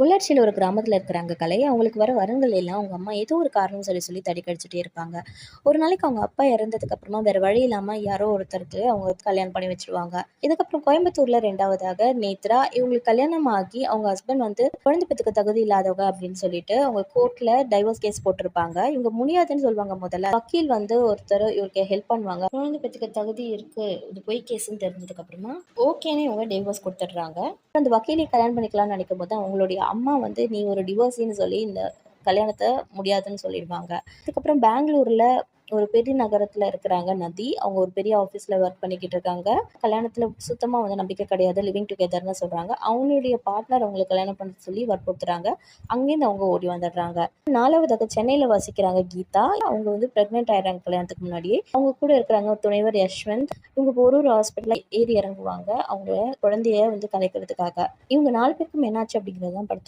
பொள்ளாச்சியில ஒரு கிராமத்துல இருக்கிறாங்க கலை. அவங்களுக்கு வர வரன்கள் எல்லாம் அவங்க அம்மா ஏதோ ஒரு காரணம் சொல்லி சொல்லி தட்டி கழிச்சுட்டே இருப்பாங்க. ஒரு நாளைக்கு அவங்க அப்பா இறந்ததுக்கு அப்புறமா வேற வழி இல்லாம யாரோ ஒருத்தருக்கு அவங்க வந்து கல்யாணம் பண்ணி வச்சுருவாங்க. இதுக்கப்புறம் கோயம்புத்தூர்ல 2வதாக நேத்ரா இவங்களுக்கு கல்யாணம் ஆகி அவங்க ஹஸ்பண்ட் வந்து குழந்தை பெத்துக்க தகுதி இல்லாதவங்க அப்படின்னு சொல்லிட்டு அவங்க கோர்ட்ல டைவர்ஸ் கேஸ் போட்டிருப்பாங்க. இவங்க முடியாதுன்னு சொல்லுவாங்க முதல்ல. வக்கீல் வந்து ஒருத்தர் இவருக்கு ஹெல்ப் பண்ணுவாங்க. குழந்தை பெத்துக்க தகுதி இருக்கு. இது பொய் கேஸ்ன்னு தெரிஞ்சதுக்கு அப்புறமா ஓகேன்னு இவங்க டைவர்ஸ் கொடுத்துடுறாங்க. அந்த வக்கீலை கல்யாணம் பண்ணிக்கலாம்னு நினைக்கும்போது, அவங்களுடைய அம்மா வந்து, "நீ ஒரு டிவோர்ஸின்னு சொல்லி இந்த கல்யாணத்த முடியாதுன்னு சொல்லிடுவாங்க." அதுக்கப்புறம் பெங்களூர்ல ஒரு பெரிய நகரத்துல இருக்கிறாங்க நதி. அவங்க ஒரு பெரிய ஆஃபீஸ்ல ஒர்க் பண்ணிக்கிட்டு இருக்காங்க. கல்யாணத்துல சுத்தமா வந்து நம்பிக்கை கிடையாது. லிவிங் டுகெதர்ன்னு சொல்றாங்க. அவங்களுடைய பார்ட்னர் அவங்கள கல்யாணம் பண்ண சொல்லி வற்புறுத்துறாங்க. அங்கேருந்து அவங்க ஓடி வந்துடுறாங்க. 4வதாக சென்னையில வசிக்கிறாங்க கீதா. அவங்க வந்து பிரெக்னன்ட் ஆயிடுறாங்க கல்யாணத்துக்கு முன்னாடியே. அவங்க கூட இருக்கிறாங்க ஒரு துணைவர் யஷ்வந்த். இவங்க ஒரு ஒரு ஹாஸ்பிட்டல்ல ஏறி இறங்குவாங்க. அவங்க குழந்தைய வந்து கலைக்கிறதுக்காக. இவங்க 4 பேருக்கும் என்னாச்சு அப்படிங்கிறது தான் படத்தோட